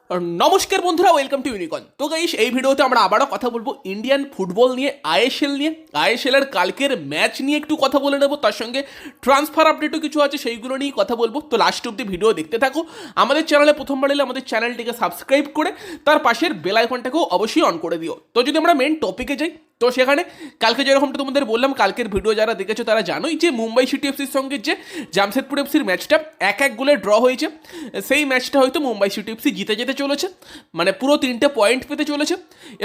নমস্কার বন্ধুরা, welcome to ইউনিকন। তো গাইস, এই ভিডিওতে আমরা আবারও কথা বলবো ইন্ডিয়ান ফুটবল নিয়ে, আইএসএল নিয়ে। আইএসএল এর কালকের ম্যাচ নিয়ে একটু কথা বলে নেবো, তার সঙ্গে ট্রান্সফার আপডেটও কিছু আছে, সেইগুলো নিয়েই কথা বলবো। তো লাস্ট অব্দি ভিডিও দেখতে থাকো। আমাদের চ্যানেলে প্রথমবার এলে আমাদের চ্যানেলটিকে সাবস্ক্রাইব করে তার পাশের বেল আইকনটাকেও অবশ্যই অন করে দিও। তো যদি আমরা মেন টপিকে যাই, তো সেখানে কালকে যেরকমটা তোমাদের বললাম, কালকের ভিডিও যারা দেখেছো তারা জানোই যে মুম্বাই সিটি এফসির সঙ্গে যে জামশেদপুর এফসির ম্যাচটা 1-1 গোলে ড্র হয়েছে, সেই ম্যাচটা হয়তো মুম্বাই সিটি এফসি জিতে যেতে চলেছে, মানে পুরো 3টে পয়েন্ট পেতে চলেছে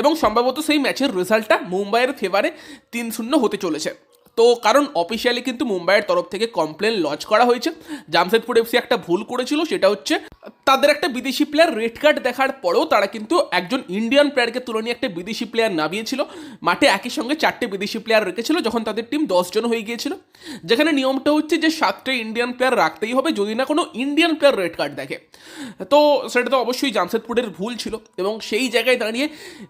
এবং সম্ভবত সেই ম্যাচের রেজাল্টটা মুম্বাইয়ের ফেভারে 3-0 হতে চলেছে। তো কারণ অফিসিয়ালি কিন্তু মুম্বাইয়ের তরফ থেকে কমপ্লেন লঞ্চ করা হয়েছে। জামশেদপুর এফসি একটা ভুল করেছিল, সেটা হচ্ছে তাদের একটা বিদেশি প্লেয়ার রেড কার্ড দেখার পরেও তারা কিন্তু একজন ইন্ডিয়ান প্লেয়ারকে তুলে নিয়ে একটা বিদেশি প্লেয়ার নামিয়েছিল। মাঠে একই সঙ্গে 4টে বিদেশি প্লেয়ার রেখেছিল যখন তাদের টিম 10 জন হয়ে গিয়েছিল, যেখানে নিয়মটা হচ্ছে যে 7টে ইন্ডিয়ান প্লেয়ার রাখতেই হবে যদি না কোনো ইন্ডিয়ান প্লেয়ার রেড কার্ড দেখে। তো সেটা তো অবশ্যই জামশেদপুরের ভুল ছিল এবং সেই জায়গায় দাঁড়িয়ে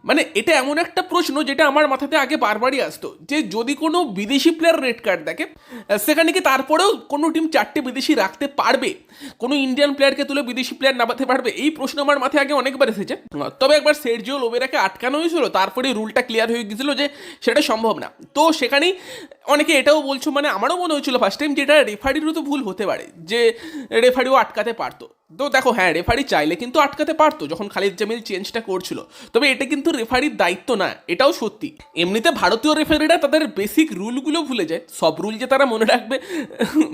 মানে এটা এমন একটা প্রশ্ন যেটা আমার মাথাতে আগে বারবারই আসতো, যে যদি কোনো বিদেশি প্লেয়ার রেড কার্ড দেখে, সেখানে কি তারপরেও কোনো টিম 4টে বিদেশি রাখতে পারবে, কোনো ইন্ডিয়ান প্লেয়ারকে তুলে বিদেশি প্লেয়ার নামাতে পারবে? এই প্রশ্ন আমার মাথায় আগে অনেকবার এসেছে। তবে একবার সের্জিও লোবেরাকে আটকানো হয়েছিল, তারপরে রুলটা ক্লিয়ার হয়ে গেছিল যে সেটা সম্ভব না। তো সেখানেই অনেকে এটাও বলছো, মানে আমারও মনে হয়েছিল ফার্স্ট টাইম যে এটা রেফারিরও তো ভুল হতে পারে, যে রেফারিও আটকাতে পারতো। তো দেখো, হ্যাঁ, রেফারি চাইলে কিন্তু আটকাতে পারতো যখন খালিদ জামিল চেঞ্জটা করছিল, তবে এটা কিন্তু রেফারির দায়িত্ব না, এটাও সত্যি। এমনিতে ভারতীয় রেফারিরা তাদের বেসিক রুলগুলো ভুলে যায়, সব রুল যে তারা মনে রাখবে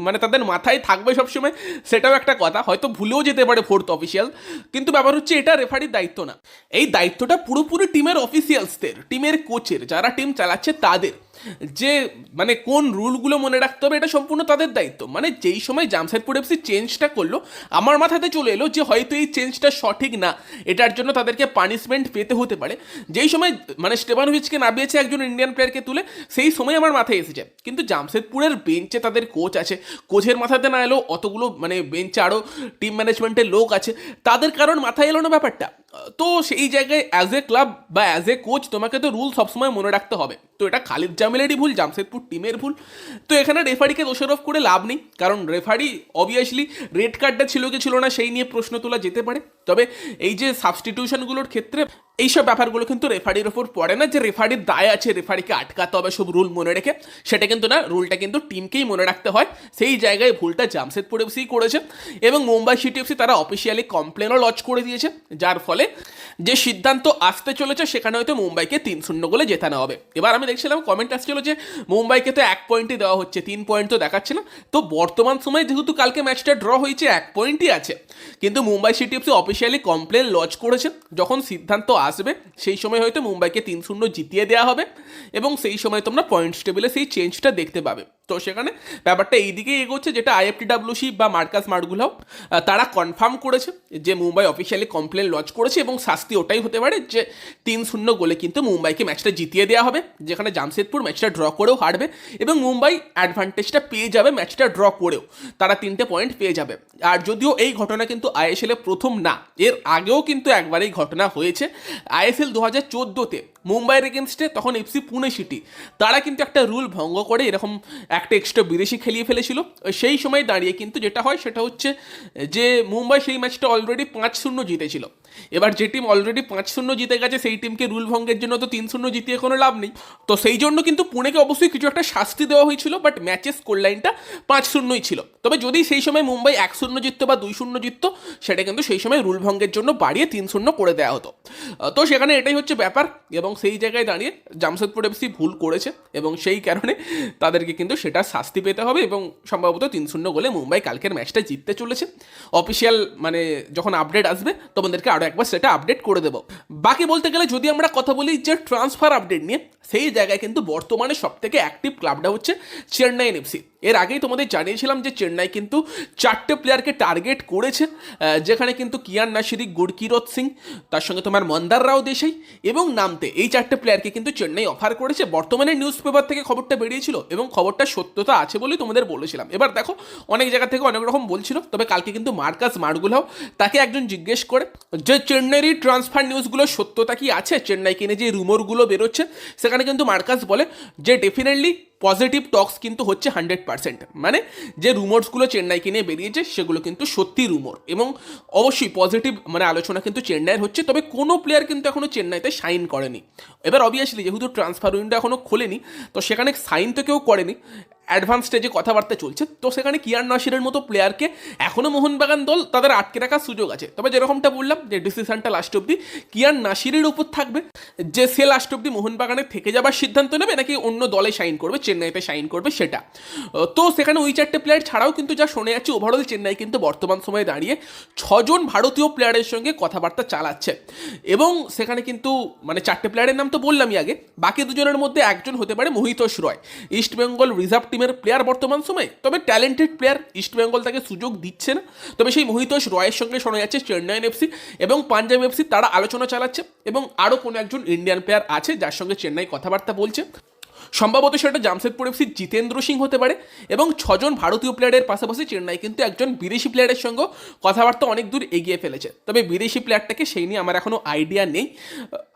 মানে তাদের মাথায় থাকবে সবসময়, সেটাও একটা কথা। হয়তো ভুলেও যেতে পারে ফোর্থ অফিসিয়াল, কিন্তু ব্যাপার হচ্ছে এটা রেফারির দায়িত্ব না। এই দায়িত্বটা পুরোপুরি টিমের অফিসিয়ালসদের, টিমের কোচের, যারা টিম চালাচ্ছে তাদের, যে মানে কোন রুলগুলো মনে রাখতে হবে এটা সম্পূর্ণ তাদের দায়িত্ব। মানে যেই সময় জামশেদপুর এফসি চেঞ্জটা করলো, আমার মাথাতে চলে এলো যে হয়তো এই চেঞ্জটা সঠিক না, এটার জন্য তাদেরকে পানিশমেন্ট পেতে হতে পারে। যেই সময় মানে স্টেভানোভিচকে নামিয়েছে একজন ইন্ডিয়ান প্লেয়ারকে তুলে, সেই সময় আমার মাথায় এসেছে। কিন্তু জামশেদপুরের বেঞ্চে তাদের কোচ আছে, কোচের মাথাতে না এলেও অতগুলো মানে বেঞ্চে আরও টিম ম্যানেজমেন্টের লোক আছে, তাদের কারণ মাথায় এলো না ব্যাপারটা। তো সেই জায়গায় অ্যাজ এ ক্লাব বা অ্যাজ এ কোচ তোমাকে তো রুল সবসময় মনে রাখতে হবে। তো এটা খালিদ জামিলেরই ভুল, জামশেদপুর টিমের ভুল। তো এখানে রেফারিকে দোষারোপ করে লাভ নেই, কারণ রেফারি অবভিয়াসলি রেড কার্ডটা ছিল কি ছিল না সেই নিয়ে প্রশ্ন তোলা যেতে পারে। তবে এই যে সাবস্টিটিউশনগুলোর ক্ষেত্রে এইসব ব্যাপারগুলো কিন্তু রেফারির ওপর পড়ে না, যে রেফারির দায় আছে রেফারিকে আটকাতে হবে সব রুল মনে রেখে, সেটা কিন্তু না। রুলটা কিন্তু টিমকেই মনে রাখতে হয়। সেই জায়গায় ভুলটা জামশেদপুর এফসি করেছে এবং মুম্বাই সিটি এফসি তারা অফিসিয়ালি কমপ্লেনও লঞ্চ করে দিয়েছে, যার ফলে যে সিদ্ধান্ত আসতে চলেছে সেখানে হয়তো মুম্বাইকে 3-0 গোলে জেতানো হবে। এবার আমি দেখছিলাম কমেন্ট আসছিল যে মুম্বাইকে তো 1 পয়েন্টই দেওয়া হচ্ছে, 3 পয়েন্ট তো দেখাচ্ছে না। তো বর্তমান সময়ে যেহেতু কালকে ম্যাচটা ড্র হয়েছে, 1 পয়েন্টই আছে, কিন্তু Mumbai city FC officially complain launch করেছে। যখন সিদ্ধান্ত আসবে সেই সময় হয়তো মুম্বাইকে 3-0 জিতিয়ে দেওয়া হবে এবং সেই সময় তোমরা পয়েন্টস টেবিলে সেই চেঞ্জটা দেখতে পাবে। তো সেখানে ব্যাপারটা এই দিকেই এগোচ্ছে, যেটা আইএফটিডব্লিউসি বা মার্কাস মার্গুলাও তারা কনফার্ম করেছে যে মুম্বাই অফিসিয়ালি কমপ্লেন লঞ্চ করেছে এবং শাস্তি ওটাই হতে পারে যে 3-0 গোলে কিন্তু মুম্বাইকে ম্যাচটা জিতিয়ে দেওয়া হবে, যেখানে জামশেদপুর ম্যাচটা ড্র করেও হারবে এবং মুম্বাই অ্যাডভান্টেজটা পেয়ে যাবে ম্যাচটা ড্র করেও, তারা 3টে পয়েন্ট পেয়ে যাবে। আর যদিও এই ঘটনা কিন্তু আইএসএল এ প্রথম না, এর আগেও কিন্তু একবার এই ঘটনা হয়েছে। আইএসএল 2014-তে মুম্বাইয়ের এগেনস্টে, তখন এফসি পুনে সিটি, তারা কিন্তু একটা রুল ভঙ্গ করে এরকম একটা এক্সট্রা বিদেশি খেলিয়ে ফেলেছিল। সেই সময় দাঁড়িয়ে কিন্তু যেটা হয় সেটা হচ্ছে যে মুম্বাই সেই ম্যাচটা অলরেডি 5-0 জিতেছিল। এবার যে টিম অলরেডি 5-0 জিতে গেছে সেই টিমকে রুল ভঙ্গের জন্য তো 3-0 জিতিয়ে কোনো লাভ নেই। তো সেই জন্য কিন্তু পুনেকে অবশ্যই কিছু একটা শাস্তি দেওয়া হয়েছিল, বাট ম্যাচের স্কোর লাইনটা 5-0ই ছিল। তবে যদি সেই সময় মুম্বাই 1-0 জিততো বা 2-0 জিততো, সেটা কিন্তু সেই সময় রুল ভঙ্গের জন্য বাড়িয়ে 3-0 করে দেওয়া হতো। তো সেখানে এটাই হচ্ছে ব্যাপার এবং সেই জায়গায় দাঁড়িয়ে জামশেদপুর এফসি ভুল করেছে এবং সেই কারণে তাদেরকে কিন্তু সেটা শাস্তি পেতে হবে এবং সম্ভবত 3-0 গোলে মুম্বাই কালকের ম্যাচটা জিততে চলেছে। অফিসিয়াল মানে যখন আপডেট আসবে তোমাদেরকে আরও একবার সেটা আপডেট করে দেবো। বাকি বলতে গেলে যদি আমরা কথা বলি যে ট্রান্সফার আপডেট নিয়ে, সেই জায়গায় কিন্তু বর্তমানে সবথেকে অ্যাক্টিভ ক্লাবটা হচ্ছে চেন্নাই এফসি। এর আগেই তোমাদের জানিয়েছিলাম যে চেন্নাই কিন্তু 4টে প্লেয়ারকে টার্গেট করেছে, যেখানে কিন্তু কিয়ান নাসিরি, গুরকিরত সিং, তার সঙ্গে তোমার মন্দার রাও দেশাই এবং নামতে, এই 4টে প্লেয়ারকে কিন্তু চেন্নাই অফার করেছে। বর্তমানে নিউজ পেপার থেকে খবরটা বেরিয়েছিল এবং খবরটা সত্যতা আছে বলেই তোমাদের বলেছিলাম। এবার দেখো, অনেক জায়গা থেকে অনেক রকম বলছিল, তবে কালকে কিন্তু মার্কাস মার্গুলাও তাকে একজন জিজ্ঞেস করে যে চেন্নাইয়ের ট্রান্সফার নিউজগুলো সত্যতা কি আছে, চেন্নাই কিনে যে রুমোরগুলো বেরোচ্ছে, সেখানে কিন্তু মার্কাস বলে যে ডেফিনেটলি পজিটিভ টক্স কিন্তু হচ্ছে 100%, মানে যে রুমোর্সগুলো চেন্নাইকে নিয়ে বেরিয়েছে সেগুলো কিন্তু সত্যি রুমোর, এবং অবশ্যই পজিটিভ মানে আলোচনা কিন্তু চেন্নাইয়ের হচ্ছে। তবে কোনো প্লেয়ার কিন্তু এখনও চেন্নাইতে সাইন করেনি। এবার অবভিয়াসলি যেহেতু ট্রান্সফার উইন্ডো এখনও খোলেনি, তো সেখানে সাইন তো কেউ করেনি, অ্যাডভান্স স্টেজে কথাবার্তা চলছে। তো সেখানে কিয়ান নাসিরের মতো প্লেয়ারকে এখনও মোহনবাগান দল তাদের আটকে রাখার সুযোগ আছে। তবে যেরকমটা বললাম যে ডিসিশনটা লাস্ট অব্দি কিয়ান নাসিরের উপর থাকবে, যে সে লাস্ট অব্দি মোহনবাগানে থেকে যাবার সিদ্ধান্ত নেবে নাকি অন্য দলে সাইন করবে, চেন্নাইতে সাইন করবে সেটা। তো সেখানে ওই চারটে প্লেয়ার ছাড়াও কিন্তু যা শোনা যাচ্ছে, ওভারঅল চেন্নাই কিন্তু বর্তমান সময়ে দাঁড়িয়ে 6জন ভারতীয় প্লেয়ারের সঙ্গে কথাবার্তা চালাচ্ছে, এবং সেখানে কিন্তু মানে 4টে প্লেয়ারের নাম তো বললামই আগে, বাকি 2জনের মধ্যে একজন হতে পারে মহিতোষ রয়, ইস্টবেঙ্গল রিজার্ভ টিমের প্লেয়ার বর্তমান সময়ে, তবে ট্যালেন্টেড প্লেয়ার, ইস্টবেঙ্গল তাকে সুযোগ দিচ্ছে না। তবে সেই মহিতোষ রয়ের সঙ্গে শোনা যাচ্ছে চেন্নাইন এফসি এবং পাঞ্জাব এফসি তারা আলোচনা চালাচ্ছে, এবং আরও কোনো একজন ইন্ডিয়ান প্লেয়ার আছে যার সঙ্গে চেন্নাই কথাবার্তা বলছে। সম্ভবত সেটা জামশেদপুর এফসির জিতেন্দ্র সিং হতে পারে, এবং 6জন ভারতীয় প্লেয়ারের পাশাপাশি চেন্নাই কিন্তু একজন বিদেশি প্লেয়ারের সঙ্গে কথাবার্তা অনেক দূর এগিয়ে ফেলেছে। তবে বিদেশি প্লেয়ারটাকে সেই নিয়ে আমার এখনও আইডিয়া নেই,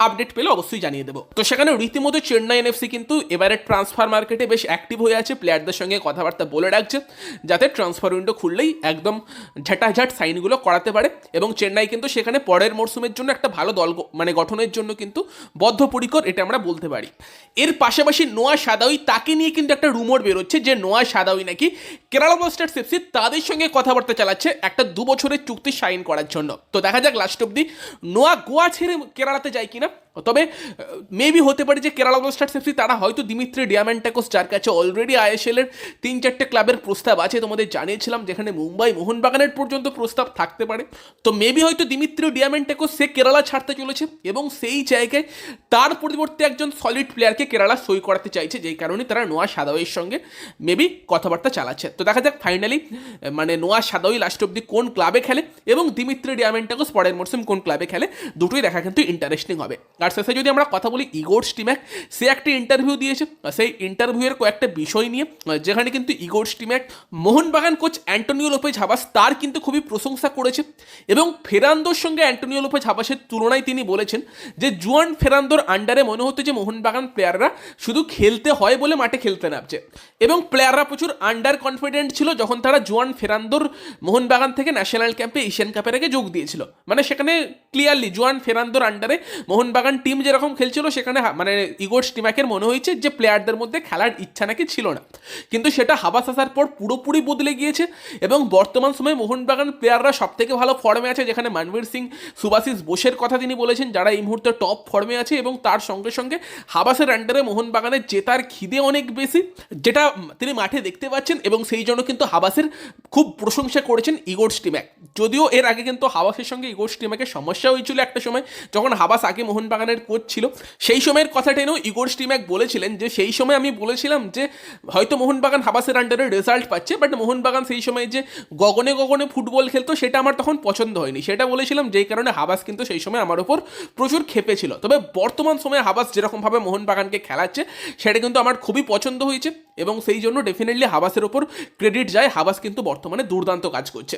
আপডেট পেলে অবশ্যই জানিয়ে দেবো। তো সেখানে রীতিমতো চেন্নাইন এফসি কিন্তু এবারে ট্রান্সফার মার্কেটে বেশ অ্যাক্টিভ হয়ে আছে, প্লেয়ারদের সঙ্গে কথাবার্তা বলে রাখছে যাতে ট্রান্সফার উইন্ডো খুললেই একদম ঝাঁটাঝাট সাইনগুলো করাতে পারে, এবং চেন্নাই কিন্তু সেখানে পরের মরশুমের জন্য একটা ভালো দল মানে গঠনের জন্য কিন্তু বদ্ধপরিকর, এটা আমরা বলতে পারি। এর পাশাপাশি নোয়া সাদাউই, তাকে নিয়ে কিন্তু একটা রুমোর বেরোচ্ছে যে নোয়া সাদাউই নাকি কেরালা ব্লাস্টার্স এফসি তাদের সঙ্গে কথাবার্তা চালাচ্ছে একটা 2 বছরের চুক্তি সাইন করার জন্য। তো দেখা যাক লাস্ট অব্দি নোয়া গোয়া ছেড়ে কেরালাতে যায় কিনা। তবে মেবি হতে পারে যে কেরালা ব্লাস্টার্স এফসি তারা হয়তো দিমিত্রি ডিয়ামান্টাকোস, যার কাছে অলরেডি আইএসএল-এর 3-4টে ক্লাবের প্রস্তাব আছে, তোমাদের জানিয়েছিলাম, যেখানে মুম্বাই মোহনবাগানের পর্যন্ত প্রস্তাব থাকতে পারে। তো মেবি হয়তো দিমিত্রি ডিয়ামান্টাকোস সে কেরালা ছাড়তে চলেছে, এবং সেই জায়গায় তার পরিবর্তে একজন সলিড প্লেয়ারকে কেরালা সই করাতে চাইছে, যেই কারণে তারা নোয়া সাদাউইয়ের সঙ্গে মেবি কথাবার্তা চালাচ্ছে। তো দেখা যাক ফাইনালি মানে নোয়া সাদাউই লাস্ট অব্দি কোন ক্লাবে খেলে, এবং দিমিত্রি ডিয়ামান্টাকোস পরের মরশুম কোন ক্লাবে খেলে, দুটোই দেখা কিন্তু ইন্টারেস্টিং হবে। আর শেষে যদি আমরা কথা বলি ইগোর স্টিম্যাক, সে একটা ইন্টারভিউ দিয়েছে, সেই ইন্টারভিউয়ের কয়েকটা বিষয় নিয়ে, যেখানে কিন্তু Igor Stimac Mohun Bagan coach Antonio Lopez Habas তার কিন্তু খুবই প্রশংসা করেছে, এবং ফেরান্দোর সঙ্গে অ্যান্টোনিও লোপেজ হাবাসের তুলনায় তিনি বলেছেন যে জুয়ান ফেরান্দোর আন্ডারে মনে হতো যে মোহনবাগান প্লেয়াররা শুধু খেলতে হয় বলে মাঠে খেলতে নামছে, এবং প্লেয়াররা প্রচুর আন্ডার কনফিডেন্ট ছিল যখন তারা জুয়ান ফেরান্দোর মোহনবাগান থেকে ন্যাশনাল ক্যাম্পে এশিয়ান কাপের আগে যোগ দিয়েছিল। মানে সেখানে ক্লিয়ারলি জুয়ান ফেরান্দোর আন্ডারে মোহনবাগান টিম যেরকম খেলছিল, সেখানে মানে ইগোর স্টিম্যাকের মনে হয়েছে যে প্লেয়ারদের মধ্যে খেলার ইচ্ছা নাকি ছিল না, কিন্তু সেটা হাবাস আসার পর পুরোপুরি বদলে গিয়েছে, এবং বর্তমান সময়ে মোহনবাগান প্লেয়াররা সব থেকে ভালো ফর্মে আছে, যেখানে মনবীর সিং, সুভাশিস বোসের কথা তিনি বলেছেন যারা এই মুহূর্তে টপ ফর্মে আছে, এবং তার সঙ্গে সঙ্গে হাবাসের আন্ডারে মোহনবাগানের জেতার খিদে অনেক বেশি, যেটা তিনি মাঠে দেখতে পাচ্ছেন, এবং সেই জন্য কিন্তু হাবাসের খুব প্রশংসা করেছেন ইগোর স্টিম্যাক। যদিও এর আগে কিন্তু হাবাসের সঙ্গে ইগোর স্টিম্যাকের সমস্যা হয়েছিল একটা সময়, যখন হাবাস আগে মোহনবাগানের কোচ ছিল, সেই সময়ের কথা টেনেও ইগোর স্টিম্যাক বলেছিলেন যে সেই সময় আমি বলেছিলাম যে হয়তো মোহনবাগান হাবাসের আন্ডারে রেজাল্ট পাচ্ছে, বাট মোহনবাগান সেই সময় যে গগনে গগনে ফুটবল খেলতো সেটা আমার তখন পছন্দ হয়নি, সেটা বলেছিলাম, যেই কারণে হাবাস কিন্তু সেই সময় আমার ওপর প্রচুর খেপেছিল। তবে বর্তমান সময়ে হাবাস যেরকমভাবে মোহনবাগানকে খেলাচ্ছে সেটা কিন্তু আমার খুবই পছন্দ হয়েছে, এবং সেই জন্য ডেফিনেটলি হাবাসের ওপর ক্রেডিট যায়, হাবাস কিন্তু বর্তমানে দুর্দান্ত কাজ করছে।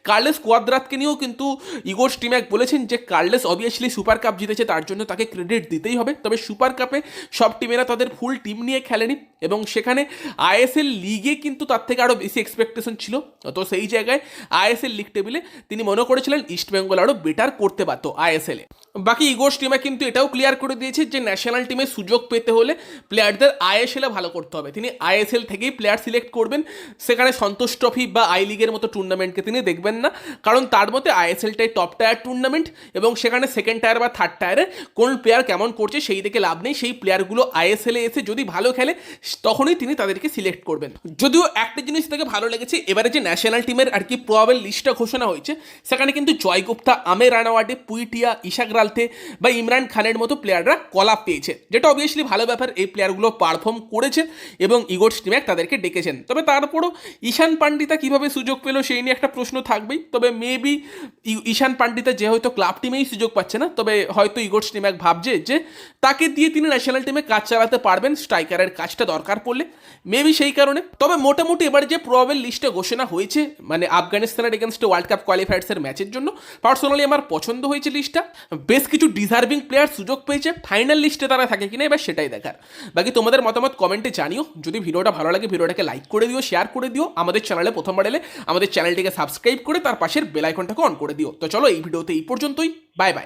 কার্লেস কোয়াদ্রাতকে নিয়েও কিন্তু ইগোর স্টিম্যাক বলেছেন যে কার্লেস অবভিয়াসলি সুপার কাপ জিতেছে, তার জন্য তাকে ক্রেডিট দিতেই হবে, তবে সুপার কাপে সব টিমেরা তাদের ফুল টিম নিয়ে খেলেনি, এবং সেখানে আইএসএল লিগে কিন্তু তার থেকে আরও বেশি এক্সপেকটেশন ছিল। তো সেই জায়গায় আইএসএল লিগ টেবিলে তিনি মনে করেছিলেন ইস্টবেঙ্গল আরও বেটার করতে পারত আইএসএলে। বাকি ইগোর স্টিম্যাক কিন্তু এটাও ক্লিয়ার করে দিয়েছে যে ন্যাশনাল টিমে সুযোগ পেতে হলে প্লেয়ারদের আইএসএলে ভালো করতে হবে, তিনি আইএসএল থেকেই প্লেয়ার সিলেক্ট করবেন, সেখানে সন্তোষ ট্রফি বা আই লিগের মতো টুর্নামেন্টকে তিনি দেখবেন না, কারণ তার মতে আইএসএলটাই টপ টায়ার টুর্নামেন্ট, এবং সেখানে সেকেন্ড টায়ার বা থার্ড টায়ারে কোন প্লেয়ার কেমন করছে সেই দিকে লাভ নেই, সেই প্লেয়ারগুলো আইএসএলে এসে যদি ভালো খেলে তখনই তিনি তাদেরকে সিলেক্ট করবেন। যদিও একটা জিনিস থেকে ভালো লেগেছে, এবারে যে ন্যাশনাল টিমের আর কি প্রবাবল লিস্টটা ঘোষণা হয়েছে, সেখানে কিন্তু জয় গুপ্তা, আমের রানাওয়াটে, পুইটিয়া, ইশাক রালথে বা ইমরান খানের মতো প্লেয়াররা কলাপ পেয়েছে, যেটা অবভিয়াসলি ভালো ব্যাপার, এই প্লেয়ারগুলো পারফর্ম করেছে এবং ইগোর স্টিম্যাক তাদেরকে ডেকেছেন। তবে তারপরও ঈশান পান্ডিতা কিভাবে সুযোগ পেল সেই নিয়ে একটা প্রশ্ন থাকবেই, তবে মেবি ঈশান পান্ডিতা যে হয়তো ক্লাব টিমেই সুযোগ পাচ্ছে না, তবে হয়তো ইগোর স্টিম্যাক ম্যাক ভাবছে যে তাকে দিয়ে তিনি ন্যাশনাল টিমে কাজ চালাতে পারবেন, স্ট্রাইকারের কাজটা দরকার পড়লে, মেবি সেই কারণে। তবে মোটামুটি এবার যে প্রবাবল লিস্টে ঘোষণা হয়েছে মানে আফগানিস্তানের এগেনস্টে ওয়ার্ল্ড কাপ কোয়ালিফায়ার্সের ম্যাচের জন্য, পার্সোনালি আমার পছন্দ হয়েছে লিস্টটা। বেশ কিছু ডিজার্ভিং প্লেয়ার সুযোগ পেয়েছে, ফাইনাল লিস্টে তারা থাকে কিনা এবার সেটাই দেখার। বাকি তোমাদের মতামত কমেন্টে জানিও। যদি ভিডিওটা ভালো লাগে ভিডিওটাকে লাইক করে দিও, শেয়ার করে দিও। আমাদের চ্যানেলে প্রথমবার এলে আমাদের চ্যানেলটিকে সাবস্ক্রাইব করে তার পাশের বেল আইকনটাকে অন করে দিও। তো চলো এই ভিডিওতে এই পর্যন্তই, বাই বাই।